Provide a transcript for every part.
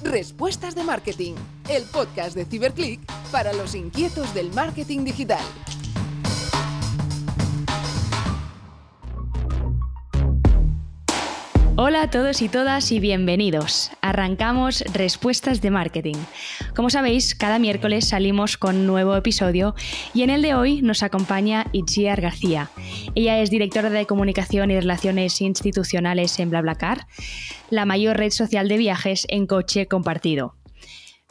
Respuestas de Marketing, el podcast de Ciberclick para los inquietos del marketing digital. Hola a todos y todas y bienvenidos. Arrancamos Respuestas de Marketing. Como sabéis, cada miércoles salimos con un nuevo episodio y en el de hoy nos acompaña Itziar García. Ella es directora de Comunicación y Relaciones Institucionales en BlaBlaCar, la mayor red social de viajes en coche compartido.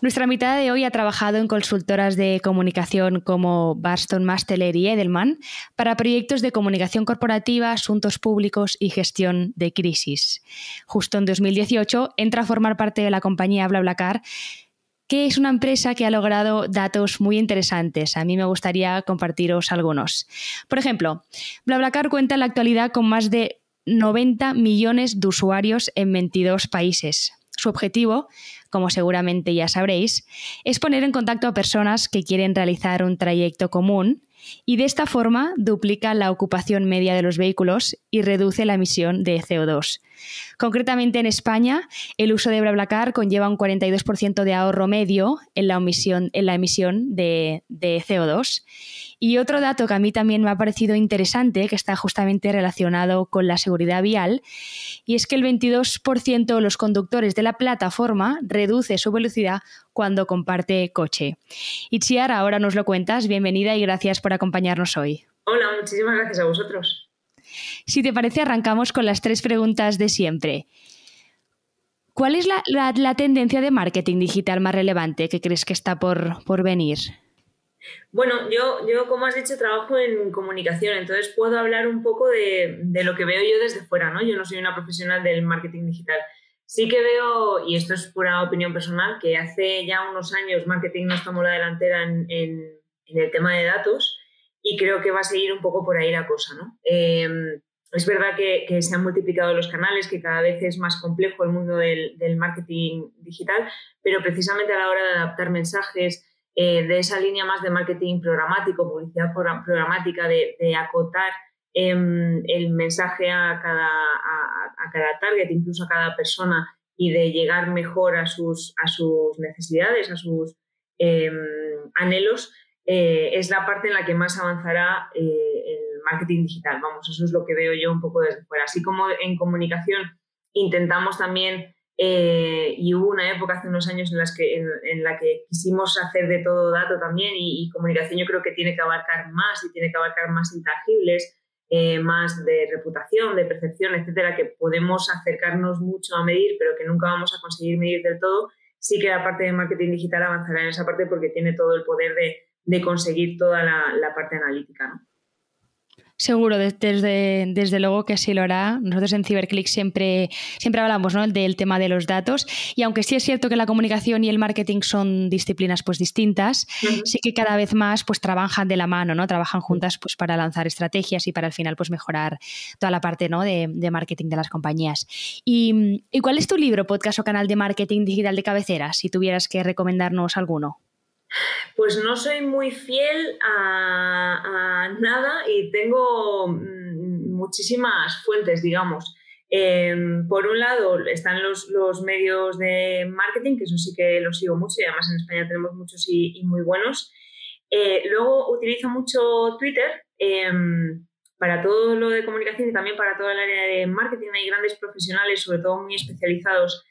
Nuestra invitada de hoy ha trabajado en consultoras de comunicación como Barston Masteler y Edelman para proyectos de comunicación corporativa, asuntos públicos y gestión de crisis. Justo en 2018 entra a formar parte de la compañía BlaBlaCar, que es una empresa que ha logrado datos muy interesantes. A mí me gustaría compartiros algunos. Por ejemplo, BlaBlaCar cuenta en la actualidad con más de 90 millones de usuarios en 22 países. Su objetivo, como seguramente ya sabréis, es poner en contacto a personas que quieren realizar un trayecto común y de esta forma duplica la ocupación media de los vehículos y reduce la emisión de CO2. Concretamente en España, el uso de BlaBlaCar conlleva un 42% de ahorro medio en la emisión de CO2. Y otro dato que a mí también me ha parecido interesante, que está justamente relacionado con la seguridad vial, y es que el 22% de los conductores de la plataforma reduce su velocidad cuando comparte coche. Itziar, ahora nos lo cuentas. Bienvenida y gracias por acompañarnos hoy. Hola, muchísimas gracias a vosotros. Si te parece, arrancamos con las 3 preguntas de siempre. ¿Cuál es la tendencia de marketing digital más relevante que crees que está por venir? Bueno, yo, como has dicho, trabajo en comunicación, entonces puedo hablar un poco de lo que veo yo desde fuera, ¿no? Yo no soy una profesional del marketing digital. Sí que veo, y esto es pura opinión personal, que hace ya unos años marketing nos tomó la delantera en el tema de datos y creo que va a seguir un poco por ahí la cosa, ¿no? Es verdad que se han multiplicado los canales, que cada vez es más complejo el mundo del marketing digital, pero precisamente a la hora de adaptar mensajes, de esa línea más de marketing programático, publicidad programática, de acotar el mensaje a cada target, incluso a cada persona, y de llegar mejor a sus necesidades, a sus anhelos, es la parte en la que más avanzará el marketing digital. Vamos, eso es lo que veo yo un poco desde fuera. Así como en comunicación intentamos también, y hubo una época hace unos años en la que quisimos hacer de todo dato también, y comunicación yo creo que tiene que abarcar más y tiene que abarcar más intangibles, más de reputación, de percepción, etcétera, que podemos acercarnos mucho a medir, pero que nunca vamos a conseguir medir del todo. Sí que la parte de marketing digital avanzará en esa parte porque tiene todo el poder de conseguir toda la parte analítica, ¿no? Seguro, desde luego que sí lo hará. Nosotros en Ciberclick siempre hablamos, ¿no?, del tema de los datos, y aunque sí es cierto que la comunicación y el marketing son disciplinas pues distintas, sí que cada vez más pues trabajan de la mano, ¿no? Trabajan juntas pues para lanzar estrategias y para al final pues mejorar toda la parte, ¿no?, de marketing de las compañías. ¿Y cuál es tu libro, podcast o canal de marketing digital de cabecera, si tuvieras que recomendarnos alguno? Pues no soy muy fiel a nada y tengo muchísimas fuentes, digamos. Por un lado están los medios de marketing, que eso sí que los sigo mucho y además en España tenemos muchos y muy buenos. Luego utilizo mucho Twitter para todo lo de comunicación y también para todo el área de marketing. Hay grandes profesionales, sobre todo muy especializados,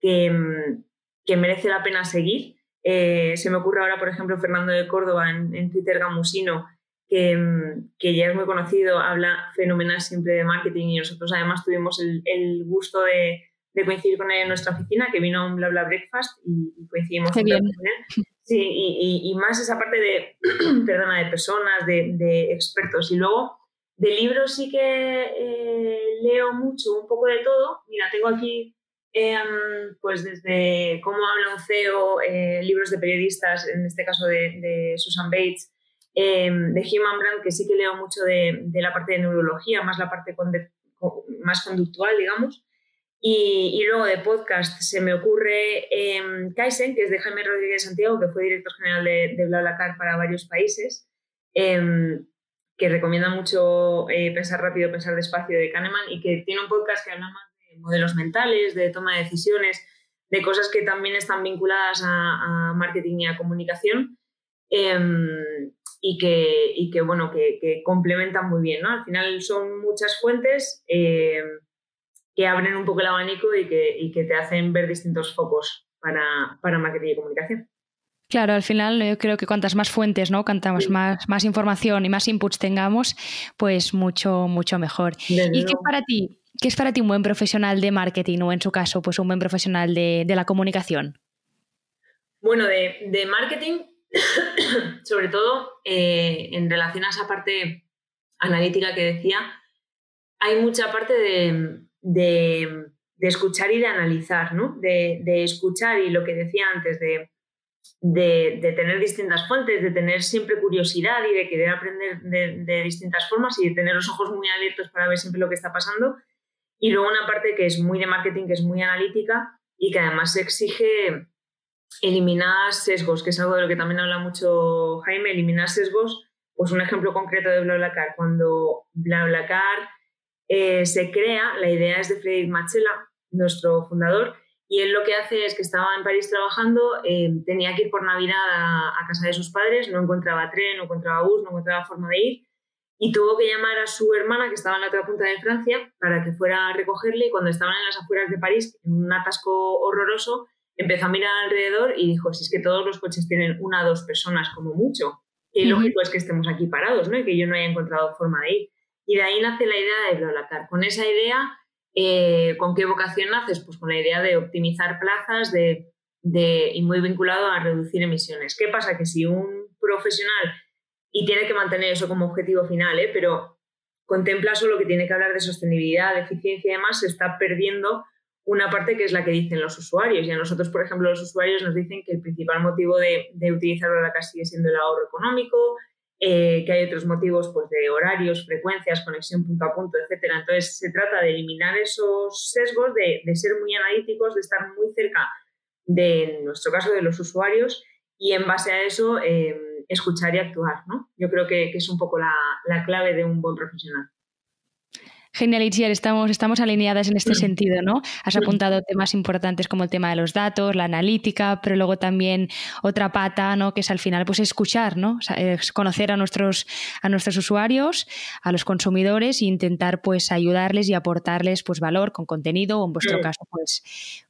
que merece la pena seguir. Se me ocurre ahora, por ejemplo, Fernando de Córdoba en Twitter Gamusino, que ya es muy conocido, habla fenomenal siempre de marketing, y nosotros además tuvimos el gusto de coincidir con él en nuestra oficina, que vino a un BlaBla Breakfast y coincidimos con él. Sí, y más esa parte de, perdona, de personas, de expertos. Y luego de libros sí que leo mucho, un poco de todo. Mira, tengo aquí pues desde Cómo habla un CEO, libros de periodistas, en este caso de Susan Bates, de Human Brand, que sí que leo mucho de la parte de neurología, más la parte más conductual, digamos. Y luego de podcast se me ocurre Kaizen, que es de Jaime Rodríguez Santiago, que fue director general de BlaBlaCar para varios países, que recomienda mucho Pensar rápido, pensar despacio, de Kahneman, y que tiene un podcast que habla más de modelos mentales, de toma de decisiones. cosas que también están vinculadas a marketing y a comunicación, y que bueno, que complementan muy bien, ¿no? Al final son muchas fuentes que abren un poco el abanico y que te hacen ver distintos focos para marketing y comunicación. Claro, al final yo creo que cuantas más fuentes, ¿no? Cuantas más información y más inputs tengamos, pues mucho mejor. ¿Y qué es para ti un buen profesional de marketing o en su caso, pues un buen profesional de la comunicación? Bueno, de marketing, sobre todo en relación a esa parte analítica que decía, hay mucha parte de escuchar y de analizar, ¿no? De escuchar y lo que decía antes, de tener distintas fuentes, de tener siempre curiosidad y de querer aprender de distintas formas y de tener los ojos muy abiertos para ver siempre lo que está pasando. Y luego una parte que es muy de marketing, que es muy analítica y que además exige eliminar sesgos, que es algo de lo que también habla mucho Jaime, eliminar sesgos. Pues un ejemplo concreto de BlaBlaCar. Cuando BlaBlaCar se crea, la idea es de Frédéric Machela, nuestro fundador, y él lo que hace es que estaba en París trabajando, tenía que ir por Navidad a casa de sus padres, no encontraba tren, no encontraba bus, no encontraba forma de ir, y tuvo que llamar a su hermana, que estaba en la otra punta de Francia, para que fuera a recogerle, y cuando estaban en las afueras de París, en un atasco horroroso, empezó a mirar alrededor y dijo, si es que todos los coches tienen 1 o 2 personas como mucho, y lógico es que estemos aquí parados, ¿no? Y que yo no haya encontrado forma de ir. Y de ahí nace la idea de BlaBlaCar. Con esa idea, ¿con qué vocación naces? Pues con la idea de optimizar plazas y muy vinculado a reducir emisiones. ¿Qué pasa? Que si un profesional, y tiene que mantener eso como objetivo final, pero contempla solo que tiene que hablar de sostenibilidad, de eficiencia y demás, se está perdiendo una parte que es la que dicen los usuarios. Y a nosotros, por ejemplo, los usuarios nos dicen que el principal motivo de utilizar BlaBlaCar sigue siendo el ahorro económico, que hay otros motivos pues, de horarios, frecuencias, conexión punto a punto, etcétera. Entonces, se trata de eliminar esos sesgos, de ser muy analíticos, de estar muy cerca de, en nuestro caso, de los usuarios y en base a eso escuchar y actuar, ¿no? Yo creo que es un poco la clave de un buen profesional. Genial, Itziar, estamos alineadas en este sentido, ¿no? Has apuntado temas importantes como el tema de los datos, la analítica, pero luego también otra pata, ¿no? Que es al final pues escuchar, ¿no? O sea, es conocer a nuestros usuarios, a los consumidores e intentar pues ayudarles y aportarles pues valor con contenido o en vuestro caso pues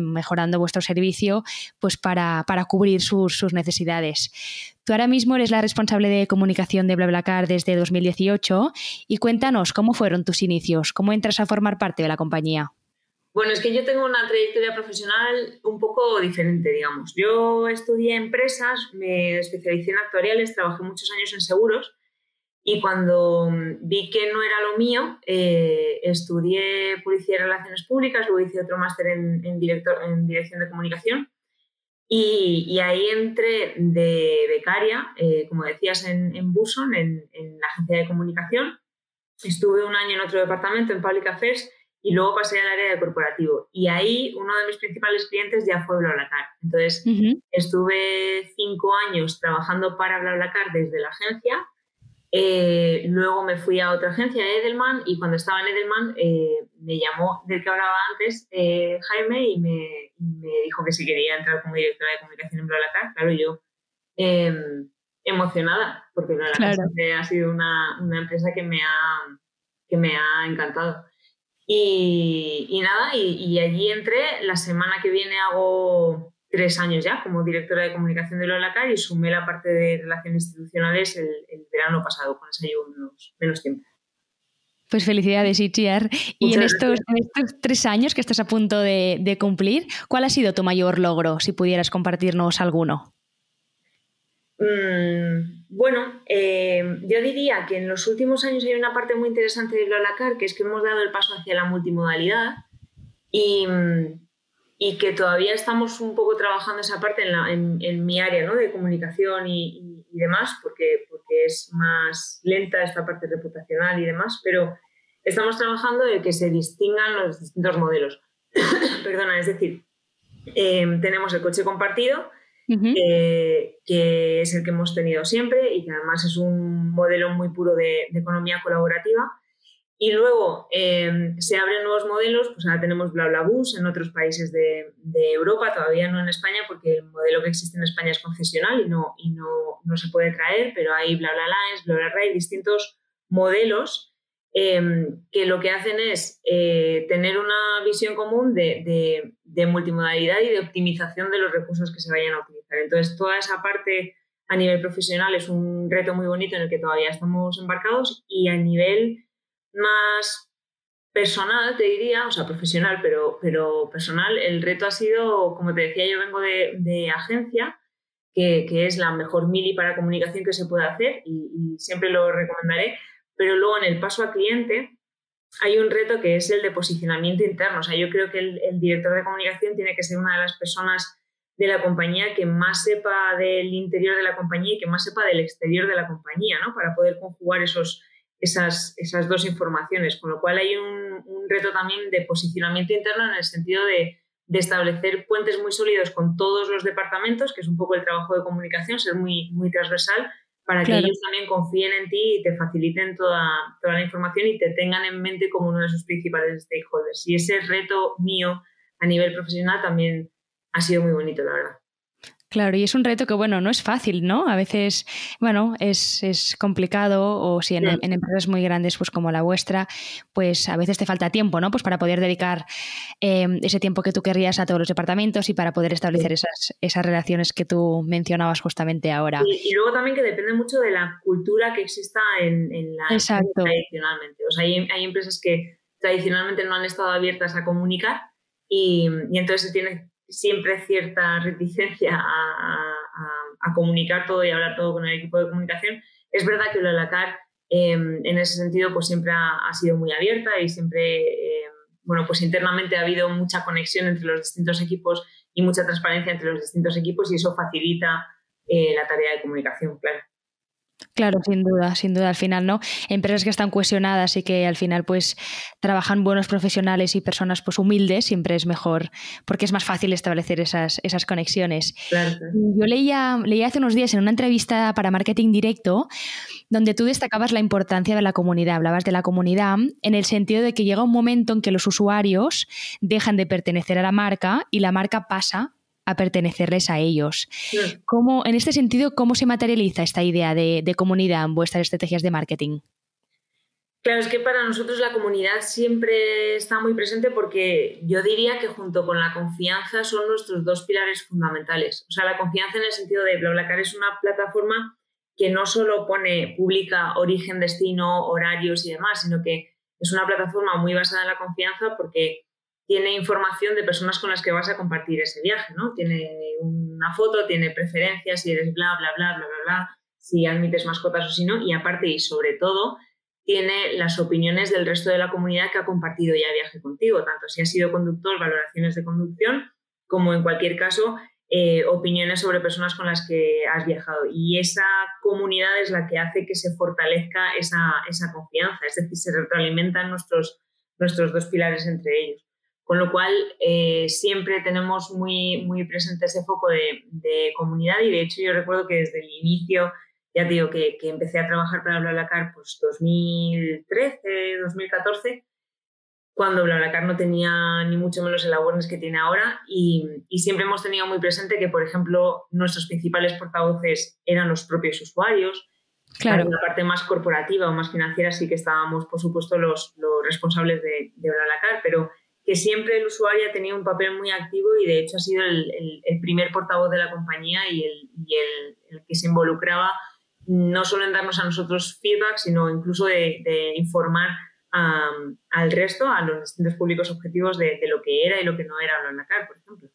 mejorando vuestro servicio pues para cubrir sus necesidades. Tú ahora mismo eres la responsable de comunicación de BlaBlaCar desde 2018 y cuéntanos cómo fueron tus inicios, cómo entras a formar parte de la compañía. Bueno, es que yo tengo una trayectoria profesional un poco diferente, digamos. Yo estudié empresas, me especialicé en actuariales, trabajé muchos años en seguros y cuando vi que no era lo mío, estudié publicidad y relaciones públicas, luego hice otro máster en dirección de comunicación. Y ahí entré de becaria, como decías, en Buson, en la agencia de comunicación. Estuve 1 año en otro departamento, en Public Affairs, y luego pasé al área de corporativo. Y ahí uno de mis principales clientes ya fue BlaBlaCar. Entonces, estuve 5 años trabajando para BlaBlaCar desde la agencia. Luego me fui a otra agencia, Edelman, y cuando estaba en Edelman me llamó del que hablaba antes, Jaime, y me dijo que si quería entrar como directora de comunicación en BlaBlaCar. Claro, yo emocionada, porque BlaBlaCar siempre ha sido una empresa que me ha encantado. Y nada, y allí entré. La semana que viene hago 3 años ya como directora de comunicación de BlaBlaCar y sumé la parte de relaciones institucionales el verano pasado, con eso llevo menos tiempo. Pues felicidades, Itziar. Y en estos 3 años que estás a punto de cumplir, ¿cuál ha sido tu mayor logro, si pudieras compartirnos alguno? Bueno, yo diría que en los últimos años hay una parte muy interesante de BlaBlaCar, que es que hemos dado el paso hacia la multimodalidad y que todavía estamos un poco trabajando esa parte en mi área, ¿no? De comunicación y demás, porque es más lenta esta parte reputacional y demás, pero estamos trabajando en que se distingan los distintos modelos. Perdona, es decir, tenemos el coche compartido, que es el que hemos tenido siempre y que además es un modelo muy puro de economía colaborativa. Y luego se abren nuevos modelos, pues ahora tenemos BlaBlaBus en otros países de Europa, todavía no en España, porque el modelo que existe en España es concesional y no se puede traer, pero hay BlaBlaLines, BlaBlaRide, distintos modelos que lo que hacen es tener una visión común de multimodalidad y de optimización de los recursos que se vayan a utilizar. Entonces, toda esa parte a nivel profesional es un reto muy bonito en el que todavía estamos embarcados, y a nivel más personal, te diría, o sea, profesional, pero personal, el reto ha sido, como te decía, yo vengo de agencia, que es la mejor mili para comunicación que se puede hacer y siempre lo recomendaré, pero luego en el paso a cliente hay un reto que es el de posicionamiento interno. O sea, yo creo que el director de comunicación tiene que ser una de las personas de la compañía que más sepa del interior de la compañía y que más sepa del exterior de la compañía, ¿no? Para poder conjugar esas dos informaciones, con lo cual hay un reto también de posicionamiento interno en el sentido de establecer puentes muy sólidos con todos los departamentos, que es un poco el trabajo de comunicación, ser muy, muy transversal, para que ellos también confíen en ti y te faciliten toda la información y te tengan en mente como uno de sus principales stakeholders. Y ese reto mío a nivel profesional también ha sido muy bonito, la verdad. Claro, y es un reto que, bueno, no es fácil, ¿no? A veces, bueno, es complicado, o si en empresas muy grandes, pues como la vuestra, pues a veces te falta tiempo, ¿no? Pues para poder dedicar ese tiempo que tú querrías a todos los departamentos y para poder establecer esas relaciones que tú mencionabas justamente ahora. Y luego también que depende mucho de la cultura que exista en la empresa tradicionalmente. O sea, hay empresas que tradicionalmente no han estado abiertas a comunicar y entonces se tiene siempre cierta reticencia a comunicar todo y hablar todo con el equipo de comunicación. Es verdad que BlaBlaCar en ese sentido pues siempre ha sido muy abierta y siempre, bueno, pues internamente ha habido mucha conexión entre los distintos equipos y mucha transparencia entre los distintos equipos, y eso facilita la tarea de comunicación, claro. Claro, sin duda, al final, ¿no? Empresas que están cohesionadas y que al final pues trabajan buenos profesionales y personas pues humildes, siempre es mejor, porque es más fácil establecer esas conexiones. Claro. Yo leía hace unos días en una entrevista para Marketing Directo, donde tú destacabas la importancia de la comunidad, hablabas de la comunidad en el sentido de que llega un momento en que los usuarios dejan de pertenecer a la marca y la marca pasa a pertenecerles a ellos. Sí. En este sentido, ¿cómo se materializa esta idea de comunidad en vuestras estrategias de marketing? Claro, es que para nosotros la comunidad siempre está muy presente, porque yo diría que junto con la confianza son nuestros dos pilares fundamentales. O sea, la confianza en el sentido de BlaBlaCar es una plataforma que no solo publica origen, destino, horarios y demás, sino que es una plataforma muy basada en la confianza, porque tiene información de personas con las que vas a compartir ese viaje, ¿no? Tiene una foto, tiene preferencias, si eres bla, bla, bla, bla, bla, bla, si admites mascotas o si no, y aparte y sobre todo tiene las opiniones del resto de la comunidad que ha compartido ya viaje contigo, tanto si has sido conductor, valoraciones de conducción, como en cualquier caso opiniones sobre personas con las que has viajado. Y esa comunidad es la que hace que se fortalezca esa confianza, es decir, se retroalimentan nuestros dos pilares entre ellos. Con lo cual, siempre tenemos muy, muy presente ese foco de comunidad, y de hecho yo recuerdo que desde el inicio, ya te digo que empecé a trabajar para BlaBlaCar pues 2013, 2014, cuando BlaBlaCar no tenía ni mucho menos el awareness que tiene ahora, y siempre hemos tenido muy presente que, por ejemplo, nuestros principales portavoces eran los propios usuarios. Claro. En la parte más corporativa o más financiera sí que estábamos, por supuesto, los responsables de BlaBlaCar, pero que siempre el usuario ha tenido un papel muy activo y de hecho ha sido el primer portavoz de la compañía y el que se involucraba no solo en darnos a nosotros feedback, sino incluso de informar al resto, a los distintos públicos objetivos de lo que era y lo que no era BlaBlaCar, por ejemplo.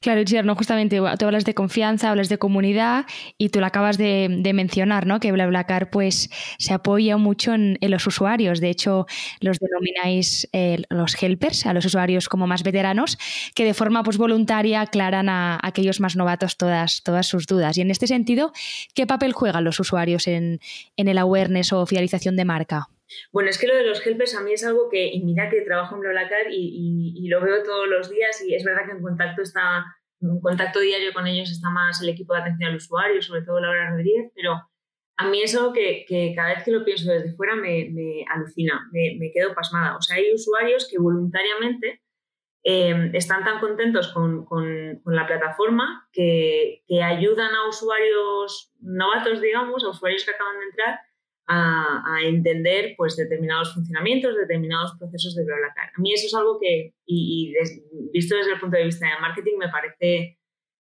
Claro, Itziar, ¿no? Justamente tú hablas de confianza, hablas de comunidad, y tú lo acabas de mencionar, ¿no? Que BlaBlaCar pues se apoya mucho en los usuarios. De hecho, los denomináis los helpers, a los usuarios como más veteranos, que de forma pues voluntaria aclaran a aquellos más novatos todas sus dudas. Y en este sentido, ¿qué papel juegan los usuarios en el awareness o fidelización de marca? Bueno, es que lo de los helpers a mí es algo que, y mira que trabajo en BlaBlaCar y lo veo todos los días, y es verdad que en contacto diario con ellos está más el equipo de atención al usuario, sobre todo Laura Rodríguez, pero A mí es algo que cada vez que lo pienso desde fuera me alucina, me quedo pasmada. O sea, hay usuarios que voluntariamente están tan contentos con la plataforma que ayudan a usuarios novatos, digamos, a usuarios que acaban de entrar a entender pues, determinados funcionamientos, determinados procesos de BlaBlaCar. A mí eso es algo que, visto desde el punto de vista de marketing,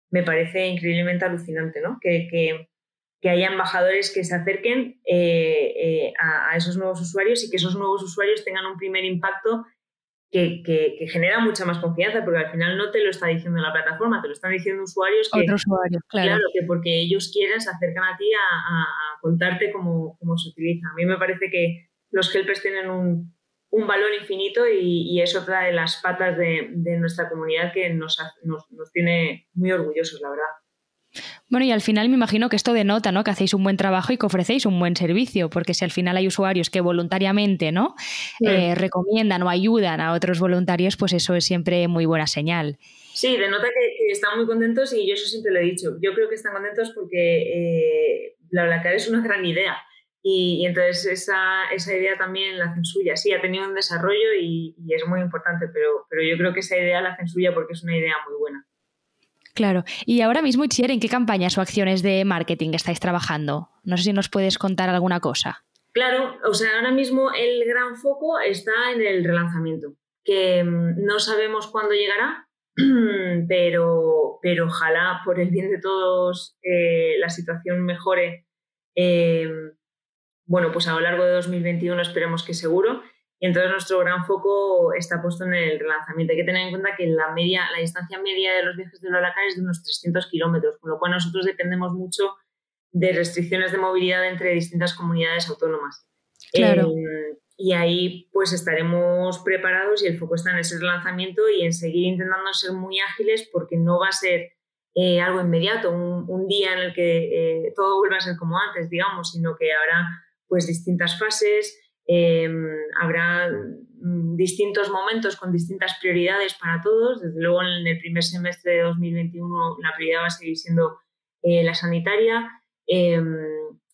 me parece increíblemente alucinante, ¿no? Que haya embajadores que se acerquen a esos nuevos usuarios y que esos nuevos usuarios tengan un primer impacto que genera mucha más confianza, porque al final no te lo está diciendo la plataforma, te lo están diciendo usuarios que, otros usuarios, claro, que porque ellos quieren se acercan a ti a contarte cómo se utiliza. A mí me parece que los helpers tienen un valor infinito y es otra de las patas de nuestra comunidad que nos tiene muy orgullosos, la verdad. Bueno, y al final me imagino que esto denota, ¿no?, que hacéis un buen trabajo y que ofrecéis un buen servicio, porque si al final hay usuarios que voluntariamente, ¿no?, recomiendan o ayudan a otros voluntarios, pues eso es siempre muy buena señal. Sí, denota que están muy contentos y yo eso siempre lo he dicho. Yo creo que están contentos porque BlaBlaCar es una gran idea y entonces esa idea también la hacen suya. Sí, ha tenido un desarrollo y es muy importante, pero yo creo que esa idea la hacen suya porque es una idea muy buena. Claro. Y ahora mismo, Itziar, ¿en qué campañas o acciones de marketing estáis trabajando? No sé si nos puedes contar alguna cosa. Claro, o sea, ahora mismo el gran foco está en el relanzamiento, que no sabemos cuándo llegará, pero ojalá por el bien de todos la situación mejore. Bueno, pues a lo largo de 2021 esperemos que seguro. Y entonces nuestro gran foco está puesto en el relanzamiento. Hay que tener en cuenta que la distancia media de los viajes de BlaBlaCar es de unos 300 kilómetros, con lo cual nosotros dependemos mucho de restricciones de movilidad entre distintas comunidades autónomas. Claro. Y ahí pues estaremos preparados y el foco está en ese relanzamiento y en seguir intentando ser muy ágiles porque no va a ser algo inmediato, un día en el que todo vuelva a ser como antes, digamos, sino que habrá pues distintas fases. Habrá distintos momentos con distintas prioridades para todos. Desde luego en el primer semestre de 2021 la prioridad va a seguir siendo la sanitaria.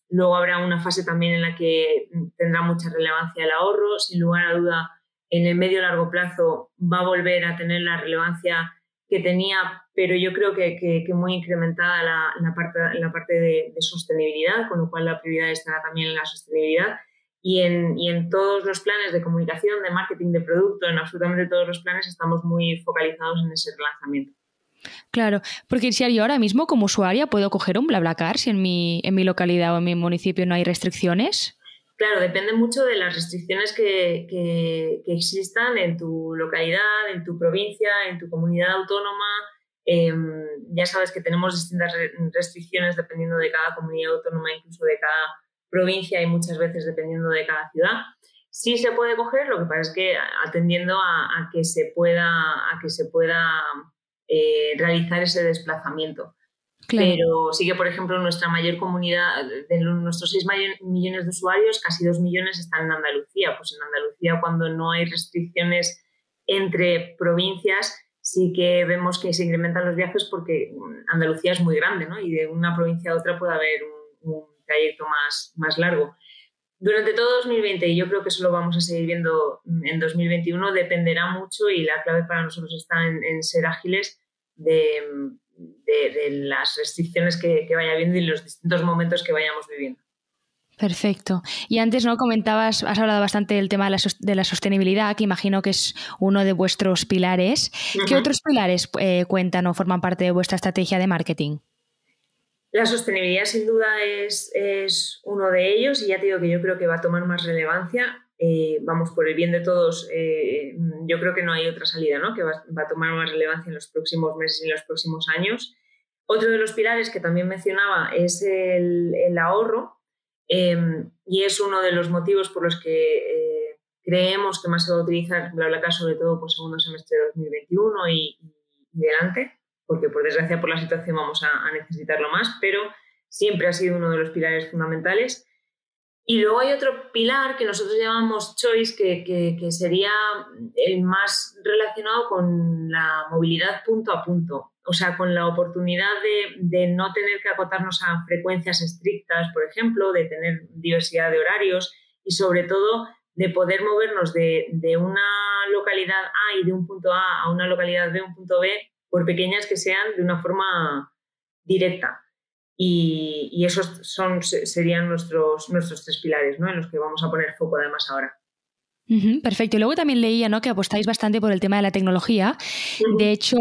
Luego habrá una fase también en la que tendrá mucha relevancia el ahorro. Sin lugar a duda, en el medio y largo plazo va a volver a tener la relevancia que tenía, pero yo creo que muy incrementada la parte de sostenibilidad, con lo cual la prioridad estará también en la sostenibilidad. Y en todos los planes de comunicación, de marketing, de producto, en absolutamente todos los planes estamos muy focalizados en ese relanzamiento. Claro, porque si yo ahora mismo como usuaria puedo coger un BlaBlaCar si en mi localidad o en mi municipio no hay restricciones. Claro, depende mucho de las restricciones que existan en tu localidad, en tu provincia, en tu comunidad autónoma. Ya sabes que tenemos distintas restricciones dependiendo de cada comunidad autónoma, incluso de cada provincia y muchas veces dependiendo de cada ciudad. Sí se puede coger, lo que pasa es que atendiendo a que se pueda realizar ese desplazamiento. Claro. Pero sí que, por ejemplo, nuestra mayor comunidad, de nuestros 6 millones de usuarios, casi 2 millones están en Andalucía. Pues en Andalucía, cuando no hay restricciones entre provincias, sí que vemos que se incrementan los viajes porque Andalucía es muy grande, ¿no? Y de una provincia a otra puede haber un trayecto más largo. Durante todo 2020, y yo creo que eso lo vamos a seguir viendo en 2021, dependerá mucho y la clave para nosotros está en ser ágiles de las restricciones que vaya habiendo y los distintos momentos que vayamos viviendo. Perfecto. Y antes no comentabas, has hablado bastante del tema de la sostenibilidad, que imagino que es uno de vuestros pilares. Uh-huh. ¿Qué otros pilares cuentan o forman parte de vuestra estrategia de marketing? La sostenibilidad sin duda es uno de ellos y ya te digo que yo creo que va a tomar más relevancia. Vamos, por el bien de todos, yo creo que no hay otra salida, ¿no? Que va a tomar más relevancia en los próximos meses y en los próximos años. Otro de los pilares que también mencionaba es el ahorro y es uno de los motivos por los que creemos que más se va a utilizar BlaBlaCar, sobre todo por segundo semestre de 2021 y delante, porque por desgracia por la situación vamos a necesitarlo más, pero siempre ha sido uno de los pilares fundamentales. Y luego hay otro pilar que nosotros llamamos Choice, que sería el más relacionado con la movilidad punto a punto. o sea, con la oportunidad de no tener que acotarnos a frecuencias estrictas, por ejemplo, de tener diversidad de horarios y sobre todo de poder movernos de una localidad A y de un punto A a una localidad B, un punto B, por pequeñas que sean, de una forma directa. Y esos serían nuestros 3 pilares, ¿no?, en los que vamos a poner foco además ahora. Perfecto. Y luego también leía, ¿no?, que apostáis bastante por el tema de la tecnología. De hecho,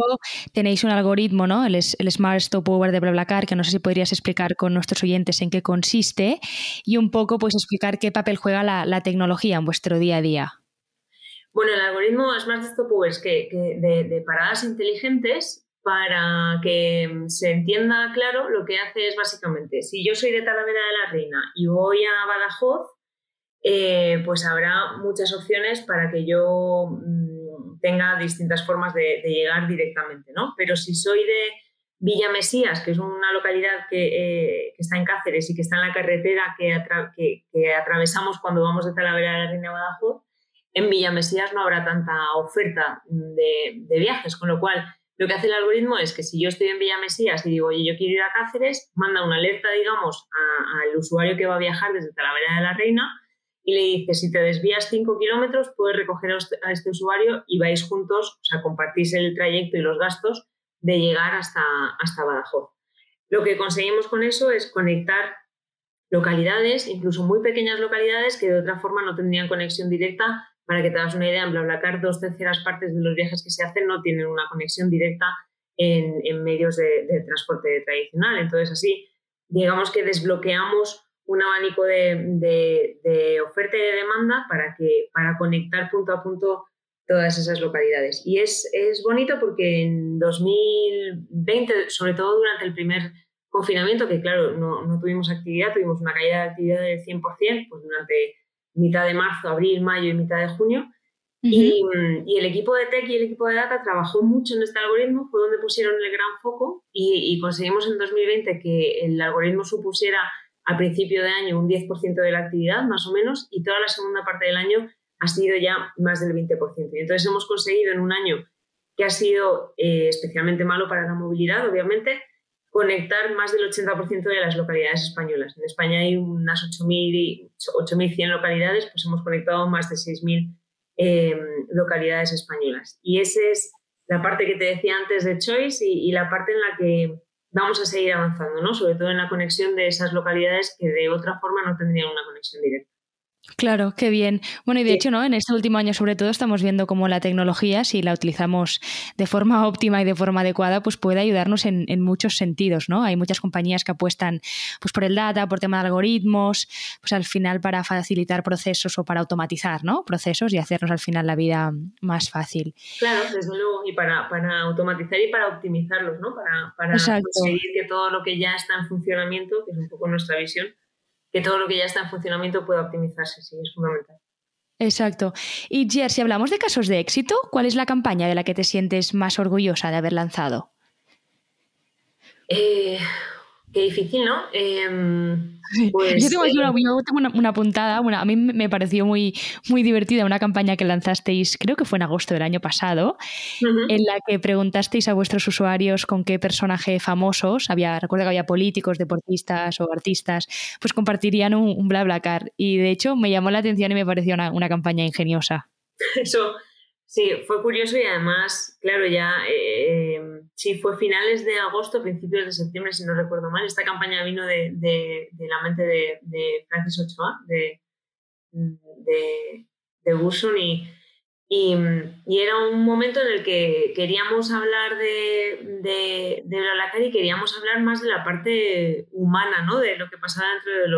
tenéis un algoritmo, ¿no?, el Smart Stopover de BlaBlaCar, que no sé si podrías explicar con nuestros oyentes en qué consiste y un poco pues explicar qué papel juega la tecnología en vuestro día a día. Bueno, el algoritmo Smart Stopover es de paradas inteligentes, para que se entienda claro, lo que hace es básicamente, si yo soy de Talavera de la Reina y voy a Badajoz, pues habrá muchas opciones para que yo tenga distintas formas de llegar directamente, ¿no? Pero si soy de Villamesías, que es una localidad que está en Cáceres y que está en la carretera que atravesamos cuando vamos de Talavera de la Reina a Badajoz, en Villamesías no habrá tanta oferta de viajes, con lo cual lo que hace el algoritmo es que si yo estoy en Villamesías y digo, oye, yo quiero ir a Cáceres, manda una alerta, digamos, al usuario que va a viajar desde Talavera de la Reina y le dice, si te desvías 5 kilómetros, puedes recoger a este usuario y vais juntos, o sea, compartís el trayecto y los gastos de llegar hasta Badajoz. Lo que conseguimos con eso es conectar localidades, incluso muy pequeñas localidades, que de otra forma no tendrían conexión directa. Para que te hagas una idea, en BlaBlaCar 2/3 partes de los viajes que se hacen no tienen una conexión directa en medios de transporte tradicional. Entonces, así, digamos que desbloqueamos un abanico de oferta y de demanda para conectar punto a punto todas esas localidades. Y es bonito porque en 2020, sobre todo durante el primer confinamiento, que claro, no tuvimos actividad, tuvimos una caída de actividad del 100%, pues durante mitad de marzo, abril, mayo y mitad de junio. Y el equipo de tech y el equipo de data trabajó mucho en este algoritmo, fue donde pusieron el gran foco y conseguimos en 2020 que el algoritmo supusiera a principio de año un 10% de la actividad, más o menos, y toda la segunda parte del año ha sido ya más del 20%. Y entonces hemos conseguido en un año que ha sido especialmente malo para la movilidad, obviamente, conectar más del 80% de las localidades españolas. En España hay unas 8.100 localidades, pues hemos conectado más de 6.000 localidades españolas. Y esa es la parte que te decía antes de Choice y la parte en la que vamos a seguir avanzando, ¿no? Sobre todo en la conexión de esas localidades que de otra forma no tendrían una conexión directa. Claro, qué bien. Bueno, y de hecho, ¿no?, en este último año sobre todo estamos viendo cómo la tecnología, si la utilizamos de forma óptima y de forma adecuada, pues puede ayudarnos en muchos sentidos, ¿no? Hay muchas compañías que apuestan pues por el data, por tema de algoritmos, pues al final para facilitar procesos o para automatizar, ¿no?, procesos y hacernos al final la vida más fácil. Claro, desde luego, y para automatizar y para optimizarlos, ¿no? Para conseguir que todo lo que ya está en funcionamiento, que es un poco nuestra visión, que todo lo que ya está en funcionamiento pueda optimizarse, sí, es fundamental. Exacto. Y Jer, si hablamos de casos de éxito, ¿cuál es la campaña de la que te sientes más orgullosa de haber lanzado? Qué difícil, ¿no? Pues, yo tengo una puntada, a mí me pareció muy, muy divertida una campaña que lanzasteis, creo que fue en agosto del año pasado, en la que preguntasteis a vuestros usuarios con qué personaje famosos, recuerdo que había políticos, deportistas o artistas, pues compartirían un BlaBlaCar. Y de hecho me llamó la atención y me pareció una campaña ingeniosa. Eso, sí, fue curioso y además, claro, ya sí, fue finales de agosto, principios de septiembre, si no recuerdo mal. Esta campaña vino de la mente de Francis Ochoa, de Burson, y era un momento en el que queríamos hablar de BlaBlaCar y queríamos hablar más de la parte humana, ¿no? De lo que pasaba dentro de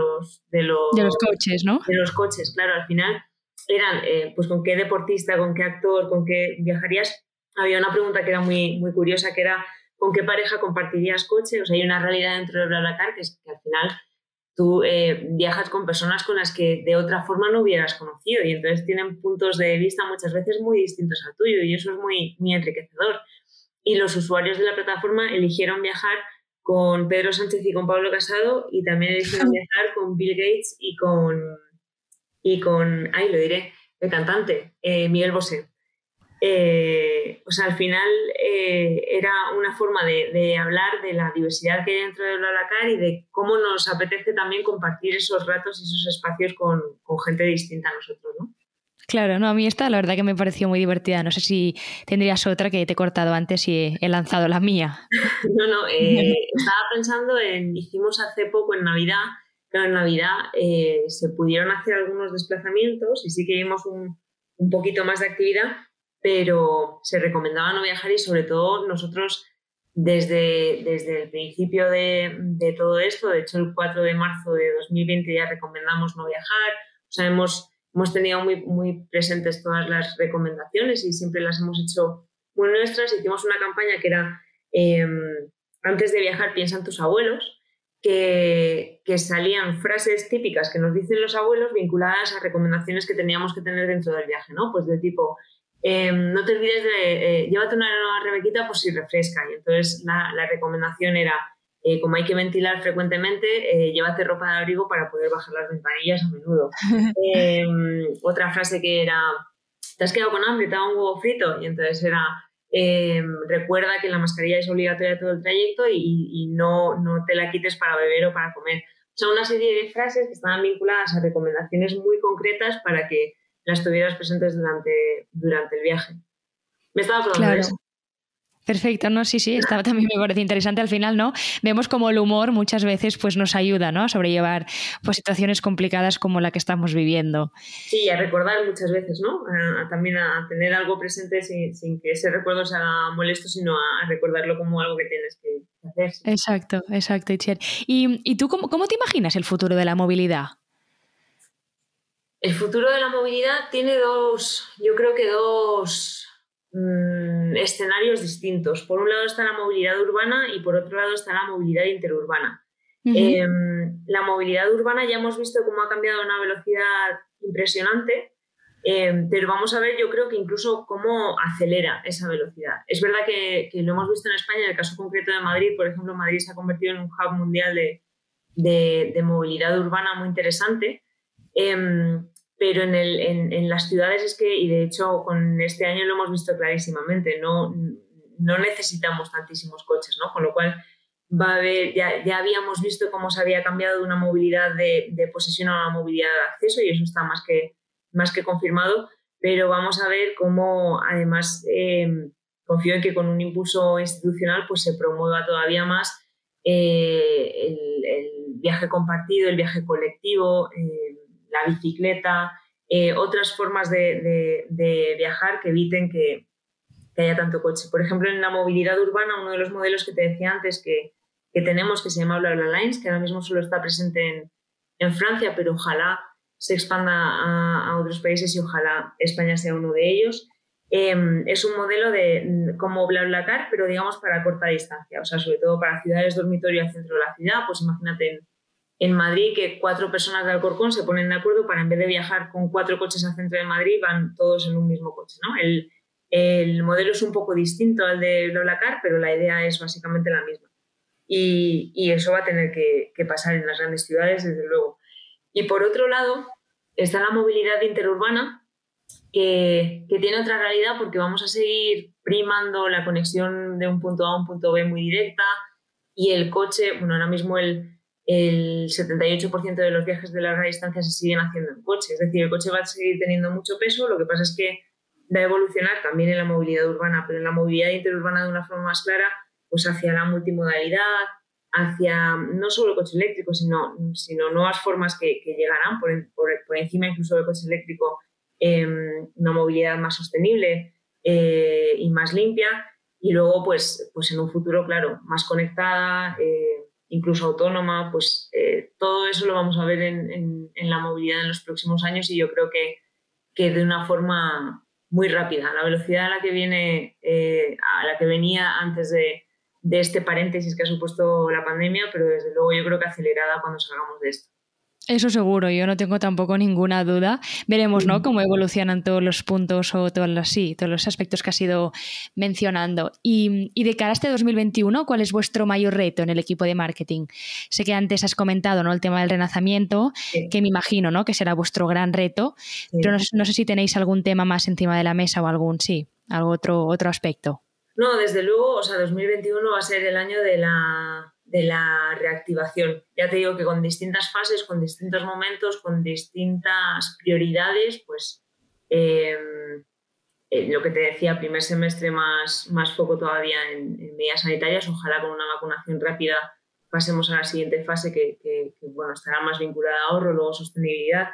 los coches, ¿no? De los coches, claro, al final eran, pues con qué deportista, con qué actor, con qué viajarías. Había una pregunta que era muy, muy curiosa, que era ¿con qué pareja compartirías coche? O sea, hay una realidad dentro de BlaBlaCar que es que al final tú viajas con personas con las que de otra forma no hubieras conocido y entonces tienen puntos de vista muchas veces muy distintos al tuyo y eso es muy, muy enriquecedor. Y los usuarios de la plataforma eligieron viajar con Pedro Sánchez y con Pablo Casado y también eligieron viajar con Bill Gates y con el cantante, Miguel Bosé. o sea, al final era una forma de hablar de la diversidad que hay dentro de BlaBlaCar y de cómo nos apetece también compartir esos ratos y esos espacios con gente distinta a nosotros, ¿no? Claro, no, a mí esta la verdad que me pareció muy divertida. No sé si tendrías otra, que te he cortado antes y he lanzado la mía. No, estaba pensando hicimos hace poco en Navidad, pero en Navidad se pudieron hacer algunos desplazamientos y sí que vimos un poquito más de actividad, pero se recomendaba no viajar y sobre todo nosotros desde el principio de todo esto, de hecho el 4 de marzo de 2020 ya recomendamos no viajar, o sea, hemos tenido muy, muy presentes todas las recomendaciones y siempre las hemos hecho muy nuestras. Hicimos una campaña que era antes de viajar piensa en tus abuelos, que salían frases típicas que nos dicen los abuelos vinculadas a recomendaciones que teníamos que tener dentro del viaje, ¿no? Pues de tipo, no te olvides de llévate una rebequita por si refresca. Y entonces la recomendación era, como hay que ventilar frecuentemente, llévate ropa de abrigo para poder bajar las ventanillas a menudo. Otra frase que era, ¿te has quedado con hambre? ¿Te ha dado un huevo frito? Y entonces era, recuerda que la mascarilla es obligatoria todo el trayecto y no te la quites para beber o para comer. O sea, una serie de frases que estaban vinculadas a recomendaciones muy concretas para que las tuvieras presentes durante el viaje. Me estaba acordando de eso. Perfecto, no, sí, esta también me parece interesante. Al final, ¿no? Vemos como el humor muchas veces pues, nos ayuda, ¿no? A sobrellevar pues, situaciones complicadas como la que estamos viviendo. Sí, a recordar muchas veces, ¿no? También a tener algo presente sin que ese recuerdo sea molesto, sino a recordarlo como algo que tienes que hacer. Exacto, Itziar. ¿Y tú cómo te imaginas el futuro de la movilidad? El futuro de la movilidad tiene dos escenarios distintos. Por un lado está la movilidad urbana y por otro lado está la movilidad interurbana. Uh-huh. La movilidad urbana ya hemos visto cómo ha cambiado a una velocidad impresionante, pero vamos a ver, yo creo que incluso cómo acelera esa velocidad. Es verdad que lo hemos visto en España, en el caso concreto de Madrid. Por ejemplo, Madrid se ha convertido en un hub mundial de movilidad urbana muy interesante. Pero en las ciudades es que, y de hecho con este año lo hemos visto clarísimamente, no necesitamos tantísimos coches, ¿no? Con lo cual va a haber, ya habíamos visto cómo se había cambiado de una movilidad de posesión a una movilidad de acceso y eso está más que confirmado, pero vamos a ver cómo además confío en que con un impulso institucional pues se promueva todavía más el viaje compartido, el viaje colectivo, la bicicleta, otras formas de viajar que eviten que haya tanto coche. Por ejemplo, en la movilidad urbana, uno de los modelos que te decía antes que tenemos, que se llama BlaBlaLines, que ahora mismo solo está presente en Francia, pero ojalá se expanda a otros países y ojalá España sea uno de ellos. Es un modelo como BlaBlaCar, pero digamos para corta distancia, o sea, sobre todo para ciudades dormitorio al centro de la ciudad. Pues imagínate en Madrid que 4 personas de Alcorcón se ponen de acuerdo para, en vez de viajar con 4 coches al centro de Madrid, van todos en un mismo coche, ¿no? El modelo es un poco distinto al de BlaBlaCar, pero la idea es básicamente la misma. Y eso va a tener que pasar en las grandes ciudades, desde luego. Y por otro lado está la movilidad interurbana, que tiene otra realidad porque vamos a seguir primando la conexión de un punto A a un punto B muy directa y el coche, bueno, ahora mismo el 78% de los viajes de larga distancia se siguen haciendo en coche, es decir, el coche va a seguir teniendo mucho peso. Lo que pasa es que va a evolucionar también en la movilidad urbana, pero en la movilidad interurbana de una forma más clara, pues hacia la multimodalidad, hacia no solo el coche eléctrico, sino nuevas formas que llegarán por encima incluso del coche eléctrico, una movilidad más sostenible y más limpia, y luego pues en un futuro, claro, más conectada, incluso autónoma. Pues todo eso lo vamos a ver en la movilidad en los próximos años, y yo creo que de una forma muy rápida, a la velocidad a la que venía antes de este paréntesis que ha supuesto la pandemia, pero desde luego yo creo que acelerada cuando salgamos de esto. Eso seguro, yo no tengo tampoco ninguna duda. Veremos, ¿no?, cómo evolucionan todos los puntos o todos los aspectos que has ido mencionando. Y de cara a este 2021, ¿cuál es vuestro mayor reto en el equipo de marketing? Sé que antes has comentado, ¿no?, el tema del relanzamiento, sí, que me imagino, ¿no?, que será vuestro gran reto, sí, pero no sé si tenéis algún tema más encima de la mesa o algún, sí. otro aspecto? No, desde luego, o sea, 2021 va a ser el año de la reactivación. Ya te digo que con distintas fases, con distintos momentos, con distintas prioridades, pues lo que te decía, primer semestre más foco todavía en medidas sanitarias, ojalá con una vacunación rápida pasemos a la siguiente fase que bueno, estará más vinculada a ahorro, luego sostenibilidad.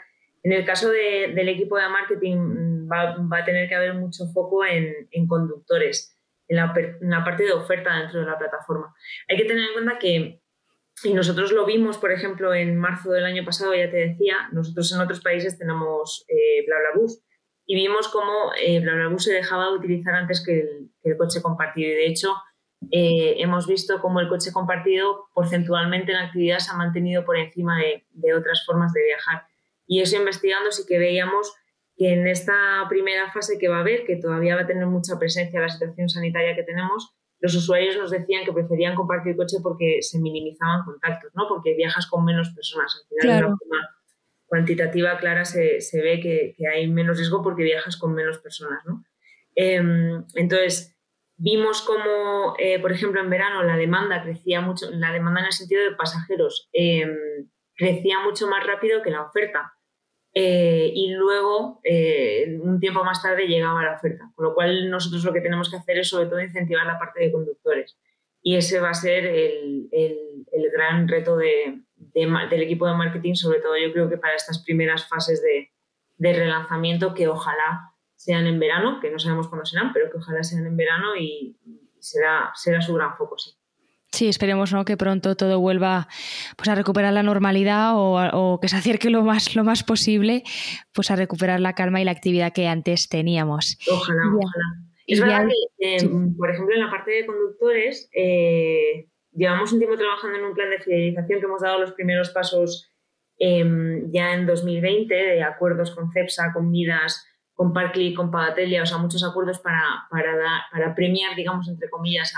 En el caso del equipo de marketing va a tener que haber mucho foco en conductores, en la parte de oferta dentro de la plataforma. Hay que tener en cuenta que, y nosotros lo vimos, por ejemplo, en marzo del año pasado, ya te decía, nosotros en otros países tenemos BlaBlaBus, y vimos cómo BlaBlaBus se dejaba de utilizar antes que el coche compartido. Y de hecho, hemos visto cómo el coche compartido porcentualmente en actividad se ha mantenido por encima de otras formas de viajar. Y eso investigando sí que veíamos que en esta primera fase que va a haber, que todavía va a tener mucha presencia la situación sanitaria que tenemos, los usuarios nos decían que preferían compartir coche porque se minimizaban contactos, ¿no? Porque viajas con menos personas. Al final, claro, de una forma cuantitativa clara se ve que hay menos riesgo porque viajas con menos personas, ¿no? Entonces, vimos como, por ejemplo, en verano la demanda crecía mucho, la demanda en el sentido de pasajeros crecía mucho más rápido que la oferta. Y luego, un tiempo más tarde, llegaba la oferta. Con lo cual, nosotros lo que tenemos que hacer es, sobre todo, incentivar la parte de conductores. Y ese va a ser el gran reto del equipo de marketing, sobre todo yo creo que para estas primeras fases de relanzamiento, que ojalá sean en verano, que no sabemos cuándo serán, pero que ojalá sean en verano y será su gran foco, sí. Sí, esperemos, ¿no?, que pronto todo vuelva pues a recuperar la normalidad o que se acerque lo más posible pues a recuperar la calma y la actividad que antes teníamos. Ojalá. Es verdad que, sí, por ejemplo, en la parte de conductores llevamos un tiempo trabajando en un plan de fidelización que hemos dado los primeros pasos ya en 2020, de acuerdos con Cepsa, con Midas, con Parkly, con Pagatelia, o sea, muchos acuerdos para premiar, digamos, entre comillas,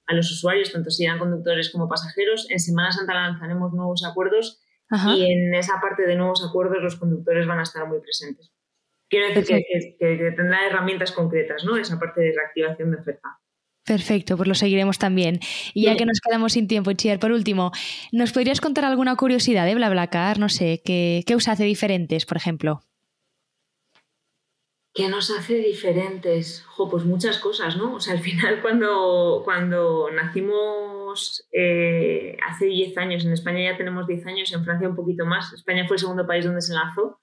a los usuarios, tanto si eran conductores como pasajeros. En Semana Santa lanzaremos nuevos acuerdos. Ajá. Y en esa parte de nuevos acuerdos los conductores van a estar muy presentes. Quiero decir que tendrá herramientas concretas, ¿no? Esa parte de reactivación de oferta. Perfecto, pues lo seguiremos también. Y ya que nos quedamos sin tiempo, Itziar, por último, ¿nos podrías contar alguna curiosidad de BlaBlaCar? No sé, ¿qué os hace diferentes, por ejemplo? ¿Qué nos hace diferentes? Pues muchas cosas, ¿no? O sea, al final cuando nacimos hace 10 años, en España ya tenemos 10 años, en Francia un poquito más. España fue el segundo país donde se lanzó.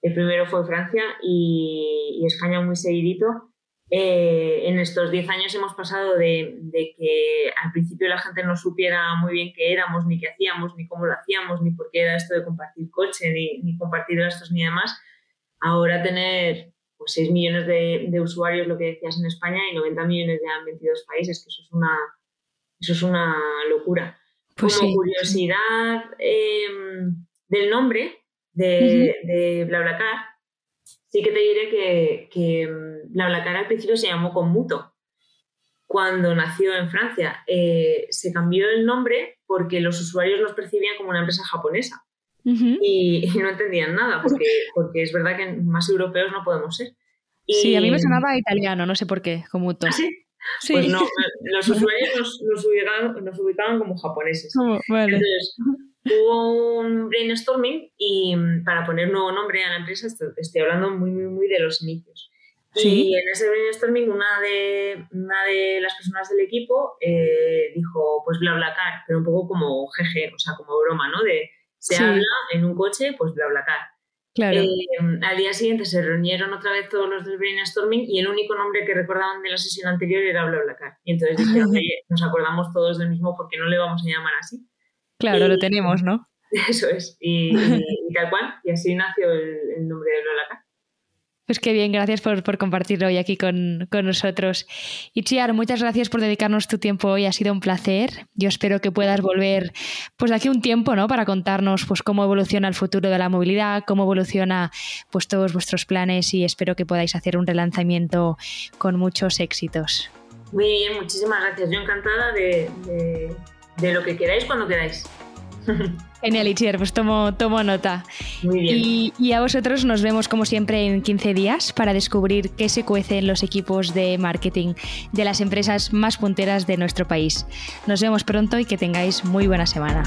El primero fue Francia y España muy seguidito. En estos 10 años hemos pasado de que al principio la gente no supiera muy bien qué éramos, ni qué hacíamos, ni cómo lo hacíamos, ni por qué era esto de compartir coche, ni compartir gastos, ni demás. Ahora tener pues 6 millones de usuarios, lo que decías, en España, y 90 millones ya en 22 países, que eso es una locura. Pues como sí, curiosidad del nombre de BlaBlaCar, sí que te diré que BlaBlaCar al principio se llamó Conmuto. Cuando nació en Francia, se cambió el nombre porque los usuarios nos percibían como una empresa japonesa. Y no entendían nada, porque es verdad que más europeos no podemos ser. Sí, a mí me sonaba italiano, no sé por qué, Conmuto. ¿Ah, sí? Sí. Pues no, los usuarios nos ubicaban como japoneses. Vale. Entonces, hubo un brainstorming y para poner un nuevo nombre a la empresa, estoy hablando muy, muy, muy de los inicios. ¿Sí? Y en ese brainstorming una de las personas del equipo dijo, pues BlaBlaCar, pero un poco como jeje, o sea, como broma, ¿no? Se habla en un coche, pues BlaBlaCar. Claro. Al día siguiente se reunieron otra vez todos los del brainstorming y el único nombre que recordaban de la sesión anterior era BlaBlaCar. Y entonces dijeron, oye, nos acordamos todos del mismo, porque no le vamos a llamar así. Claro, lo tenemos, ¿no? Eso es. Y tal cual. Y así nació el nombre de BlaBlaCar. Pues qué bien, gracias por compartirlo hoy aquí con nosotros. Itziar, muchas gracias por dedicarnos tu tiempo hoy, ha sido un placer. Yo espero que puedas volver pues de aquí a un tiempo, ¿no?, para contarnos pues cómo evoluciona el futuro de la movilidad, cómo evoluciona pues todos vuestros planes, y espero que podáis hacer un relanzamiento con muchos éxitos. Muy bien, muchísimas gracias. Yo encantada de lo que queráis cuando queráis. Genial, Itziar, pues tomo nota. Muy bien. Y a vosotros nos vemos como siempre en 15 días para descubrir qué se cuece en los equipos de marketing de las empresas más punteras de nuestro país. Nos vemos pronto y que tengáis muy buena semana.